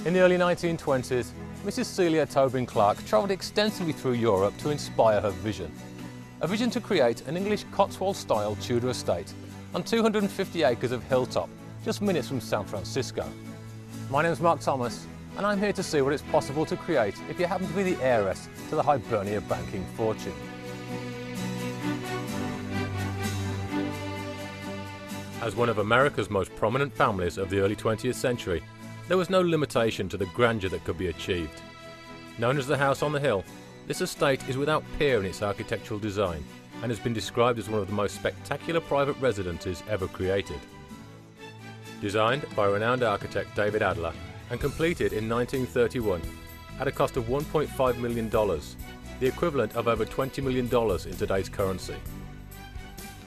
In the early 1920s, Mrs. Celia Tobin Clark travelled extensively through Europe to inspire her vision. A vision to create an English Cotswold-style Tudor estate on 250 acres of hilltop, just minutes from San Francisco. My name is Mark Thomas, and I'm here to see what it's possible to create if you happen to be the heiress to the Hibernia banking fortune. As one of America's most prominent families of the early 20th century, there was no limitation to the grandeur that could be achieved. Known as the House on the Hill, this estate is without peer in its architectural design and has been described as one of the most spectacular private residences ever created. Designed by renowned architect David Adler and completed in 1931 at a cost of $1.5 million, the equivalent of over $20 million in today's currency.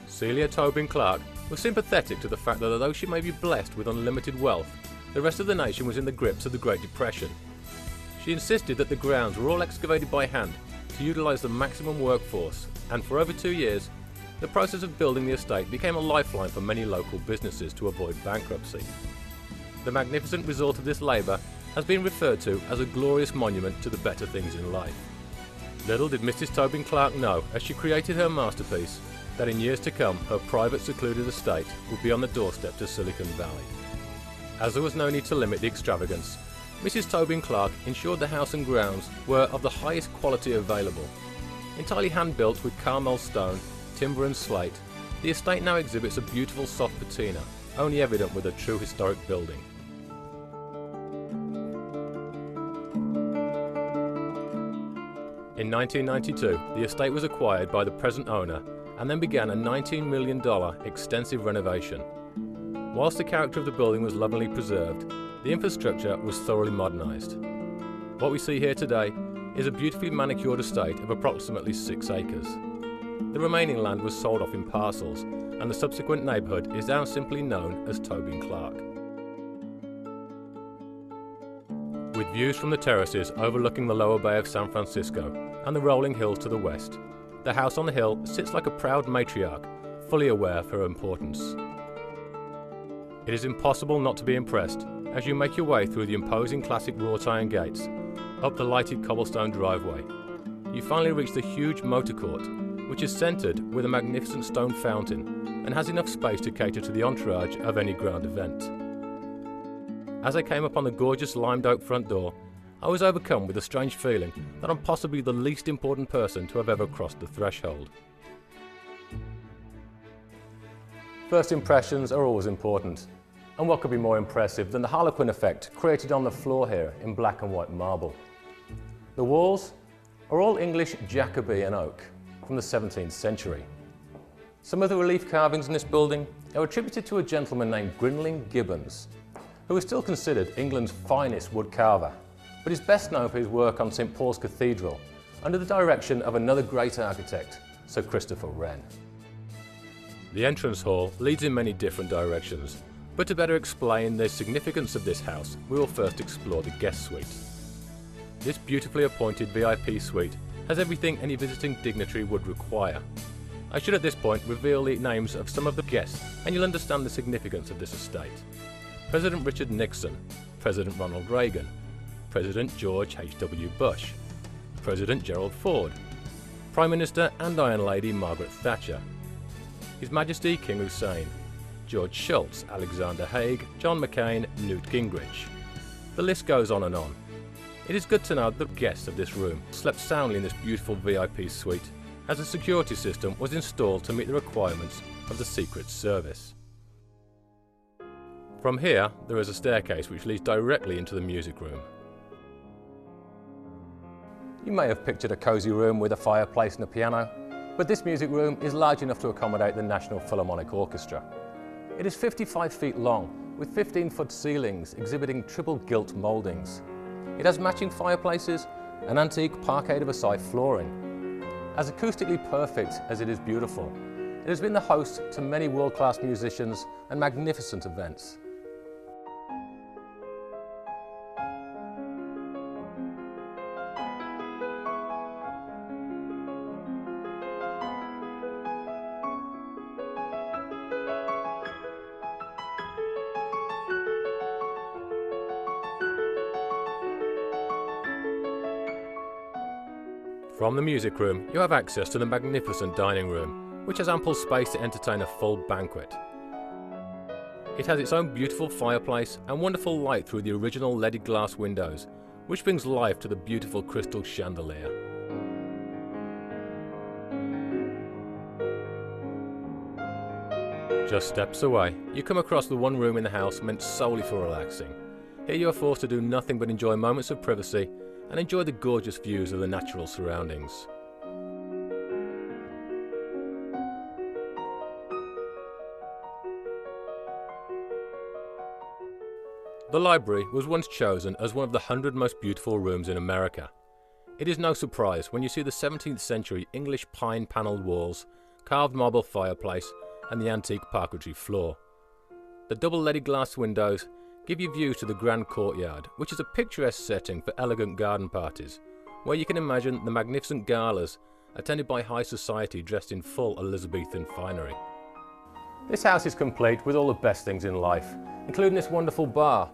Celia Tobin Clark was sympathetic to the fact that although she may be blessed with unlimited wealth, the rest of the nation was in the grips of the Great Depression. She insisted that the grounds were all excavated by hand to utilise the maximum workforce, and for over 2 years, the process of building the estate became a lifeline for many local businesses to avoid bankruptcy. The magnificent result of this labour has been referred to as a glorious monument to the better things in life. Little did Mrs. Tobin Clark know, as she created her masterpiece, that in years to come her private secluded estate would be on the doorstep to Silicon Valley. As there was no need to limit the extravagance, Mrs. Tobin Clark ensured the house and grounds were of the highest quality available. Entirely hand-built with Carmel stone, timber and slate, the estate now exhibits a beautiful soft patina, only evident with a true historic building. In 1992, the estate was acquired by the present owner and then began a $19 million extensive renovation. Whilst the character of the building was lovingly preserved, the infrastructure was thoroughly modernised. What we see here today is a beautifully manicured estate of approximately 6 acres. The remaining land was sold off in parcels, and the subsequent neighbourhood is now simply known as Tobin Clark. With views from the terraces overlooking the lower bay of San Francisco and the rolling hills to the west, the House on the Hill sits like a proud matriarch, fully aware of her importance. It is impossible not to be impressed as you make your way through the imposing classic wrought iron gates, up the lighted cobblestone driveway. You finally reach the huge motor court, which is centred with a magnificent stone fountain and has enough space to cater to the entourage of any grand event. As I came upon the gorgeous limed oak front door, I was overcome with a strange feeling that I'm possibly the least important person to have ever crossed the threshold. First impressions are always important, and what could be more impressive than the Harlequin effect created on the floor here in black and white marble. The walls are all English Jacobean oak from the 17th century. Some of the relief carvings in this building are attributed to a gentleman named Grinling Gibbons, who is still considered England's finest wood carver, but is best known for his work on St Paul's Cathedral under the direction of another great architect, Sir Christopher Wren. The entrance hall leads in many different directions, but to better explain the significance of this house, we will first explore the guest suite. This beautifully appointed VIP suite has everything any visiting dignitary would require. I should at this point reveal the names of some of the guests, and you'll understand the significance of this estate. President Richard Nixon, President Ronald Reagan, President George H.W. Bush, President Gerald Ford, Prime Minister and Iron Lady Margaret Thatcher, His Majesty King Hussein, George Shultz, Alexander Haig, John McCain, Newt Gingrich. The list goes on and on. It is good to know that the guests of this room slept soundly in this beautiful VIP suite, as a security system was installed to meet the requirements of the Secret Service. From here, there is a staircase which leads directly into the music room. You may have pictured a cosy room with a fireplace and a piano, but this music room is large enough to accommodate the National Philharmonic Orchestra. It is 55 feet long, with 15-foot ceilings exhibiting triple gilt mouldings. It has matching fireplaces and antique parquet de Versailles flooring. As acoustically perfect as it is beautiful, it has been the host to many world-class musicians and magnificent events. From the music room, you have access to the magnificent dining room, which has ample space to entertain a full banquet. It has its own beautiful fireplace and wonderful light through the original leaded glass windows, which brings life to the beautiful crystal chandelier. Just steps away, you come across the one room in the house meant solely for relaxing. Here you are forced to do nothing but enjoy moments of privacy and enjoy the gorgeous views of the natural surroundings. The library was once chosen as one of the 100 most beautiful rooms in America. It is no surprise when you see the 17th century English pine panelled walls, carved marble fireplace and the antique parquetry floor. The double leaded glass windows give you views to the grand courtyard, which is a picturesque setting for elegant garden parties, where you can imagine the magnificent galas attended by high society dressed in full Elizabethan finery. This house is complete with all the best things in life, including this wonderful bar,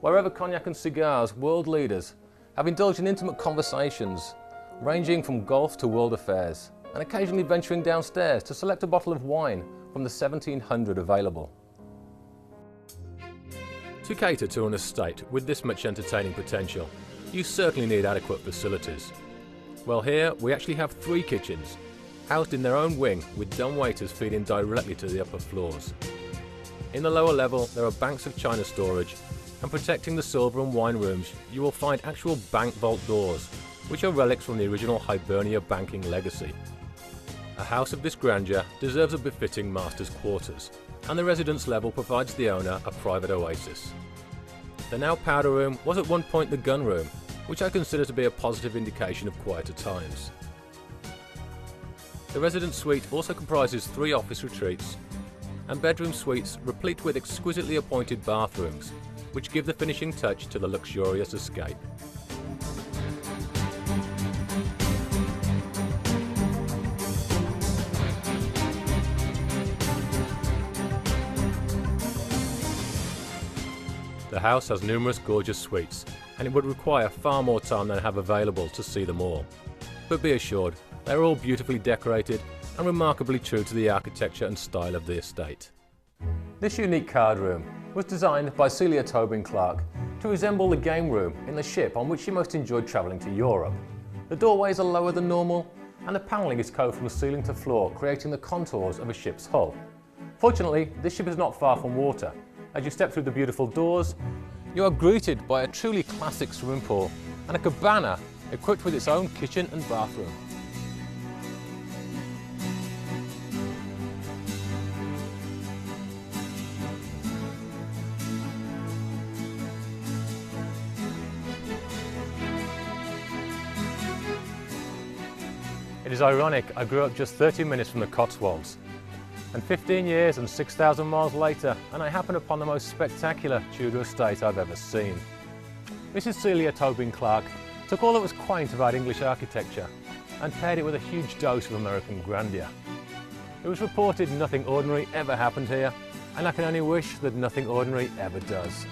where over cognac and cigars, world leaders have indulged in intimate conversations, ranging from golf to world affairs, and occasionally venturing downstairs to select a bottle of wine from the 1700 available. To cater to an estate with this much entertaining potential, you certainly need adequate facilities. Well, here we actually have 3 kitchens, housed in their own wing with dumb waiters feeding directly to the upper floors. In the lower level there are banks of china storage, and protecting the silver and wine rooms you will find actual bank vault doors, which are relics from the original Hibernia banking legacy. A house of this grandeur deserves a befitting master's quarters, and the residence level provides the owner a private oasis. The now powder room was at one point the gun room, which I consider to be a positive indication of quieter times. The residence suite also comprises 3 office retreats and bedroom suites replete with exquisitely appointed bathrooms, which give the finishing touch to the luxurious escape. The house has numerous gorgeous suites, and it would require far more time than I have available to see them all. But be assured, they are all beautifully decorated and remarkably true to the architecture and style of the estate. This unique card room was designed by Celia Tobin Clark to resemble the game room in the ship on which she most enjoyed travelling to Europe. The doorways are lower than normal, and the panelling is carved from ceiling to floor, creating the contours of a ship's hull. Fortunately, this ship is not far from water. As you step through the beautiful doors, you are greeted by a truly classic swimming pool and a cabana equipped with its own kitchen and bathroom. It is ironic, I grew up just 30 minutes from the Cotswolds, and 15 years and 6,000 miles later, and I happen upon the most spectacular Tudor estate I've ever seen. Mrs. Celia Tobin Clark took all that was quaint about English architecture and paired it with a huge dose of American grandeur. It was reported nothing ordinary ever happened here, and I can only wish that nothing ordinary ever does.